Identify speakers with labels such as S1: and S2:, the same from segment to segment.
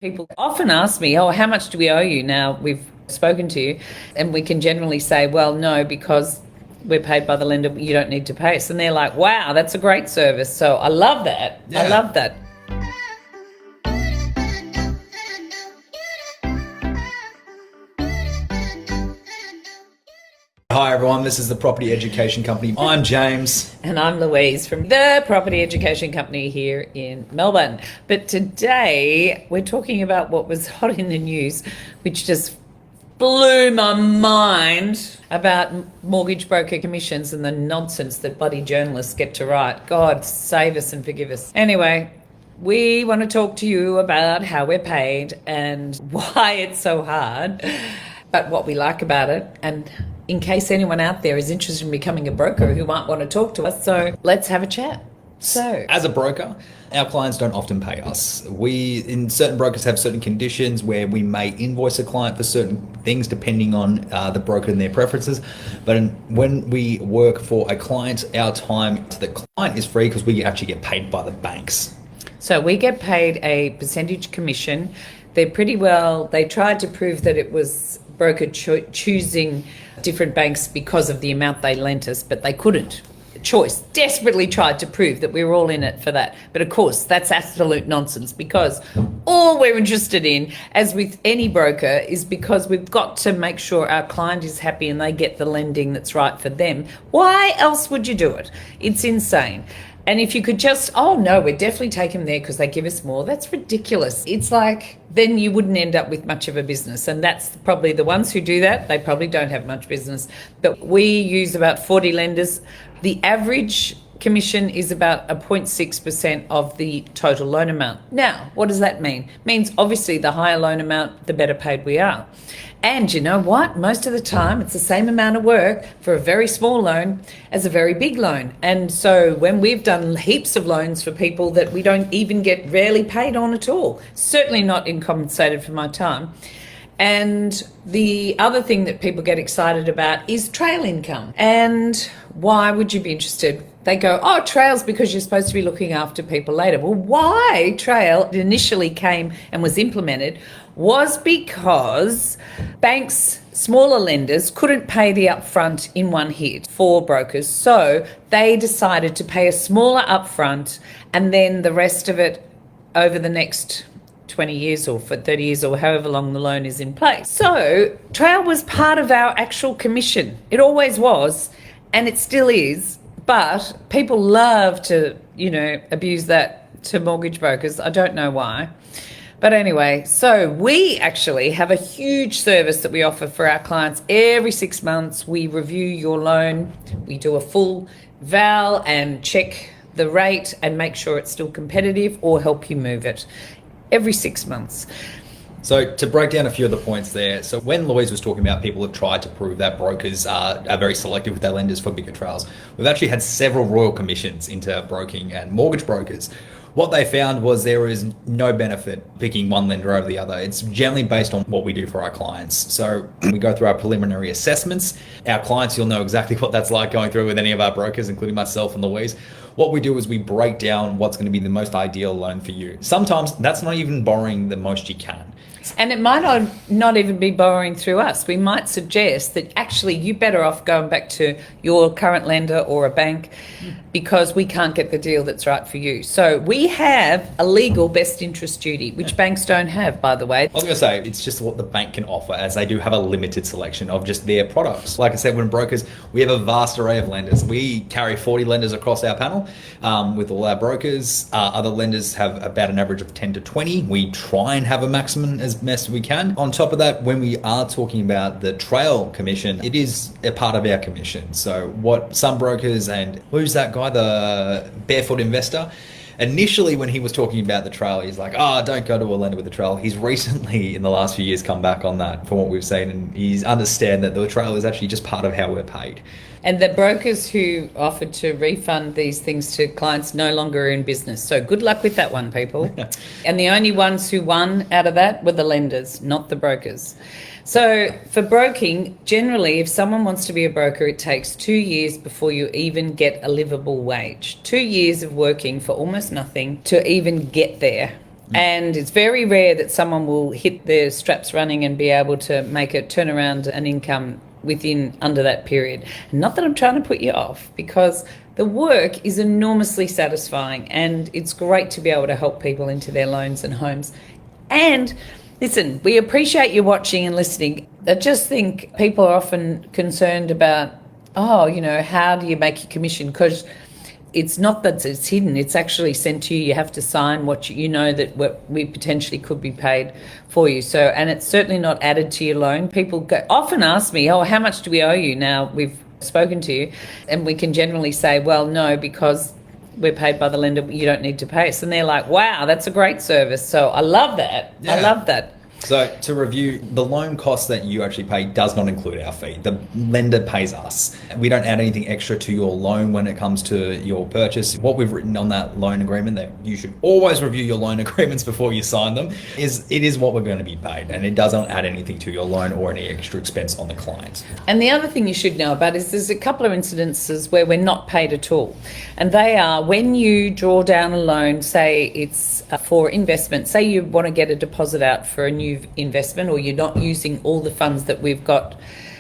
S1: People often ask me, oh, how much do we owe you now we've spoken to you? And we can generally say, well, no, because we're paid by the lender, you don't need to pay us. And they're like, wow, that's a great service. So I love that. I love that.
S2: Hi everyone, this is the Property Education Company. I'm James.
S1: And I'm Louise from the Property Education Company here in Melbourne. But today we're talking about what was hot in the news, which just blew my mind, about mortgage broker commissions and the nonsense that bloody journalists get to write. God save us and forgive us. Anyway, we want to talk to you about how we're paid and why it's so hard, but what we like about it, and in case anyone out there is interested in becoming a broker who might want to talk to us. So let's have a chat. So,
S2: as a broker, our clients don't often pay us. Certain brokers have certain conditions where we may invoice a client for certain things depending on the broker and their preferences. But when we work for a client, our time to the client is free because we actually get paid by the banks.
S1: So we get paid a percentage commission. They tried to prove that it was broker choosing different banks because of the amount they lent us, but they couldn't. Choice desperately tried to prove that we were all in it for that. But of course, that's absolute nonsense, because all we're interested in, as with any broker, is because we've got to make sure our client is happy and they get the lending that's right for them. Why else would you do it? It's insane. And if you could just, oh no, we're definitely taking them there because they give us more, that's ridiculous. It's like, then you wouldn't end up with much of a business. And that's probably the ones who do that, they probably don't have much business. But we use about 40 lenders. The average commission is about 0.6% of the total loan amount. Now, what does that mean? It means obviously the higher loan amount, the better paid we are. And you know what? Most of the time, it's the same amount of work for a very small loan as a very big loan. And so when we've done heaps of loans for people that we don't even get rarely paid on at all, certainly not compensated for my time. And the other thing that people get excited about is trail income. And why would you be interested? They go, oh, trails because you're supposed to be looking after people later. Well, why trail initially came and was implemented was because banks, smaller lenders, couldn't pay the upfront in one hit for brokers. So they decided to pay a smaller upfront and then the rest of it over the next 20 years or for 30 years or however long the loan is in place. So trail was part of our actual commission. It always was, and it still is. But people love to, abuse that to mortgage brokers. I don't know why. But anyway, so we actually have a huge service that we offer for our clients. Every 6 months, we review your loan. We do a full val and check the rate and make sure it's still competitive or help you move it every 6 months.
S2: So to break down a few of the points there, so when Louise was talking about people have tried to prove that brokers are very selective with their lenders for bigger trails, we've actually had several royal commissions into broking and mortgage brokers. What they found was there is no benefit picking one lender over the other. It's generally based on what we do for our clients. So when we go through our preliminary assessments, our clients, you'll know exactly what that's like going through with any of our brokers, including myself and Louise. What we do is we break down what's going to be the most ideal loan for you. Sometimes that's not even borrowing the most you can.
S1: And it might not even be borrowing through us. We might suggest that actually you're better off going back to your current lender or a bank because we can't get the deal that's right for you. So we have a legal best interest duty, which banks don't have, by the way.
S2: I was going to say, it's just what the bank can offer, as they do have a limited selection of just their products. Like I said, when brokers, we have a vast array of lenders. We carry 40 lenders across our panel with all our brokers. Other lenders have about an average of 10 to 20. We try and have a maximum as best we can. On top of that, when we are talking about the trail commission, it is a part of our commission. So what some brokers, and who's that guy, the barefoot investor, initially when he was talking about the trail, he's like, don't go to a lender with a trail. He's recently in the last few years come back on that from what we've seen, and he's understand that the trail is actually just part of how we're paid.
S1: And the brokers who offered to refund these things to clients no longer are in business. So good luck with that one, people. And the only ones who won out of that were the lenders, not the brokers. So for broking, generally, if someone wants to be a broker, it takes 2 years before you even get a livable wage. 2 years of working for almost nothing to even get there. And it's very rare that someone will hit their straps running and be able to make a turnaround an income within under that period. Not that I'm trying to put you off, because the work is enormously satisfying and it's great to be able to help people into their loans and homes. And listen, we appreciate you watching and listening. I just think people are often concerned about, how do you make your commission? Because it's not that it's hidden, it's actually sent to you. You have to sign what that we potentially could be paid for you. So, and it's certainly not added to your loan. People often ask me, how much do we owe you now we've spoken to you? And we can generally say, well, no, because we're paid by the lender, you don't need to pay us. And they're like, wow, that's a great service. So I love that. Yeah. I love that.
S2: So to review, the loan cost that you actually pay does not include our fee. The lender pays us. We don't add anything extra to your loan when it comes to your purchase. What we've written on that loan agreement, that you should always review your loan agreements before you sign them, is what we're going to be paid, and it doesn't add anything to your loan or any extra expense on the client.
S1: And the other thing you should know about is there's a couple of incidences where we're not paid at all. And they are when you draw down a loan, say it's for investment, say you want to get a deposit out for a new investment, or you're not using all the funds that we've got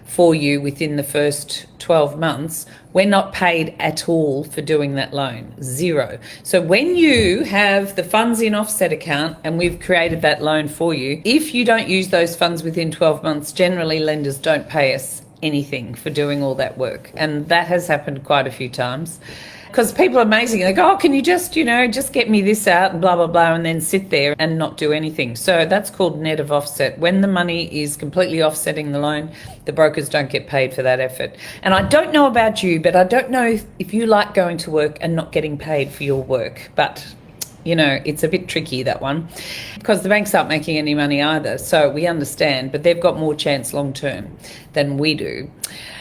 S1: for you within the first 12 months, we're not paid at all for doing that loan. Zero. So when you have the funds in offset account and we've created that loan for you, if you don't use those funds within 12 months, generally lenders don't pay us anything for doing all that work. And that has happened quite a few times. Because people are amazing. They go, can you just get me this out and blah, blah, blah, and then sit there and not do anything. So that's called net of offset. When the money is completely offsetting the loan, the brokers don't get paid for that effort. And I don't know about you, but I don't know if you like going to work and not getting paid for your work. But it's a bit tricky, that one, because the banks aren't making any money either. So we understand, but they've got more chance long term than we do.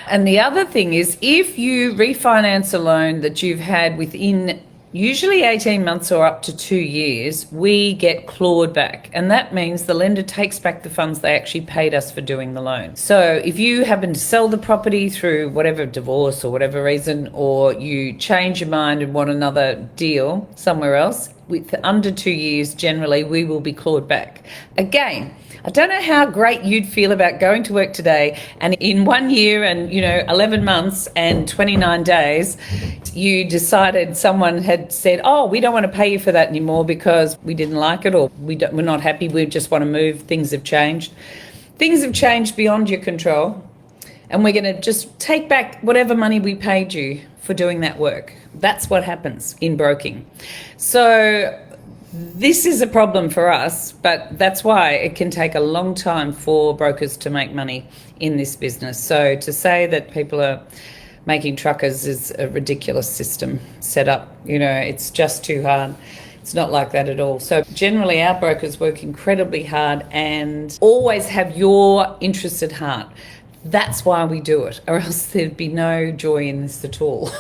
S1: And the other thing is, if you refinance a loan that you've had within usually 18 months or up to 2 years, we get clawed back. And that means the lender takes back the funds they actually paid us for doing the loan. So if you happen to sell the property through whatever divorce or whatever reason, or you change your mind and want another deal somewhere else, with under 2 years, generally, we will be clawed back. Again, I don't know how great you'd feel about going to work today and in 1 year and 11 months and 29 days, you decided someone had said, we don't want to pay you for that anymore because we didn't like it, or we're not happy, we just want to move, things have changed. Things have changed beyond your control, and we're going to just take back whatever money we paid you for doing that work. That's what happens in broking. So this is a problem for us, but that's why it can take a long time for brokers to make money in this business. So to say that people are making truckers is a ridiculous system set up. It's just too hard. It's not like that at all. So generally our brokers work incredibly hard and always have your interest at heart. That's why we do it, or else there'd be no joy in this at all.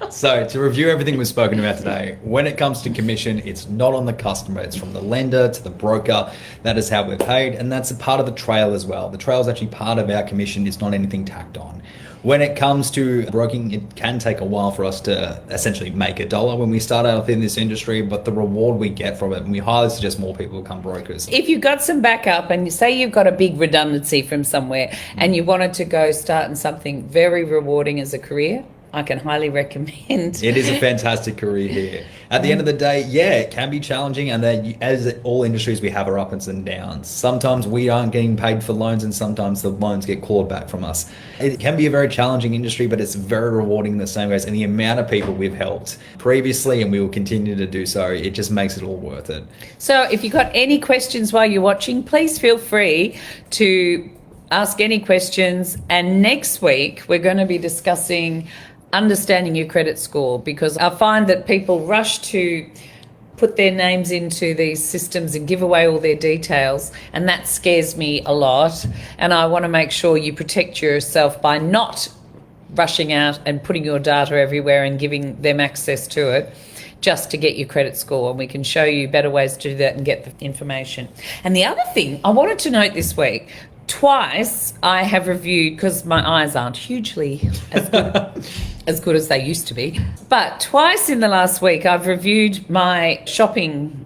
S2: So to review everything we've spoken about today, when it comes to commission, it's not on the customer, it's from the lender to the broker. That is how we're paid, and that's a part of the trail as well. The trail is actually part of our commission, it's not anything tacked on. When it comes to broking, it can take a while for us to essentially make $1 when we start out in this industry, but the reward we get from it, and we highly suggest more people become brokers. If
S1: you've got some backup and you say you've got a big redundancy from somewhere and you wanted to go start in something very rewarding as a career, I can highly recommend.
S2: It is a fantastic career here. At the end of the day, it can be challenging, and as all industries, we have our ups and downs. Sometimes we aren't getting paid for loans, and sometimes the loans get clawed back from us. It can be a very challenging industry, but it's very rewarding in the same ways. And the amount of people we've helped previously, and we will continue to do so, it just makes it all worth it.
S1: So if you've got any questions while you're watching, please feel free to ask any questions. And next week, we're going to be discussing understanding your credit score, because I find that people rush to put their names into these systems and give away all their details, and that scares me a lot. And I want to make sure you protect yourself by not rushing out and putting your data everywhere and giving them access to it just to get your credit score. And we can show you better ways to do that and get the information. And the other thing I wanted to note this week, twice I have reviewed, because my eyes aren't hugely as good as they used to be. But twice in the last week, I've reviewed my shopping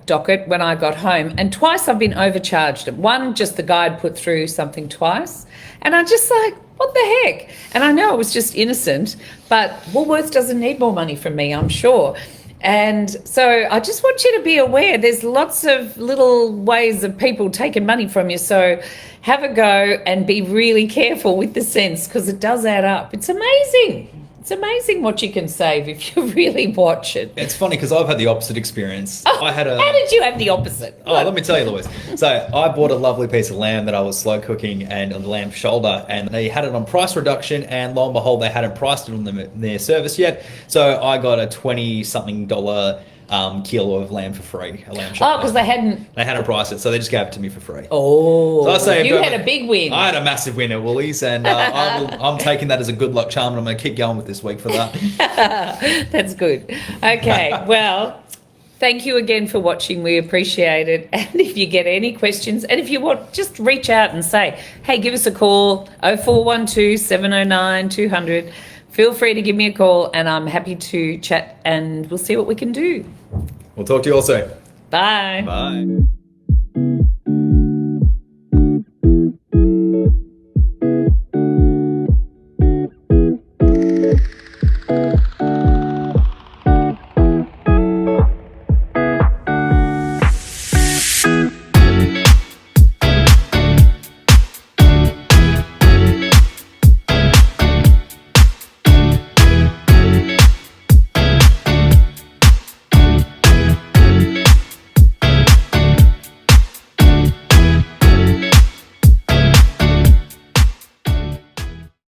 S1: docket when I got home, and twice I've been overcharged. One, just the guide put through something twice, and I'm just like, what the heck? And I know it was just innocent, but Woolworths doesn't need more money from me, I'm sure. And so I just want you to be aware there's lots of little ways of people taking money from you. So have a go and be really careful with the cents, because it does add up. It's amazing. It's amazing what you can save if you really watch it.
S2: It's funny because I've had the opposite experience.
S1: Oh,
S2: I had a.
S1: How did you have the opposite?
S2: Oh, let me tell you, Louise. So I bought a lovely piece of lamb that I was slow cooking, and a lamb shoulder, and they had it on price reduction, and lo and behold, they hadn't priced it on their service yet. So I got a $20-something kilo of lamb for free, a lamb shoulder.
S1: Oh, because they hadn't
S2: priced it, so they just gave it to me for free.
S1: Oh,
S2: so I say
S1: you had a big win.
S2: I had a massive win at Woolies, and I'm taking that as a good luck charm, and I'm going to keep going with this week for that.
S1: That's good. Okay, well, thank you again for watching. We appreciate it. And if you get any questions, and if you want, just reach out and say, hey, give us a call, 0412 709 200. Feel free to give me a call, and I'm happy to chat, and we'll see what we can do.
S2: We'll talk to you all soon.
S1: Bye.
S2: Bye.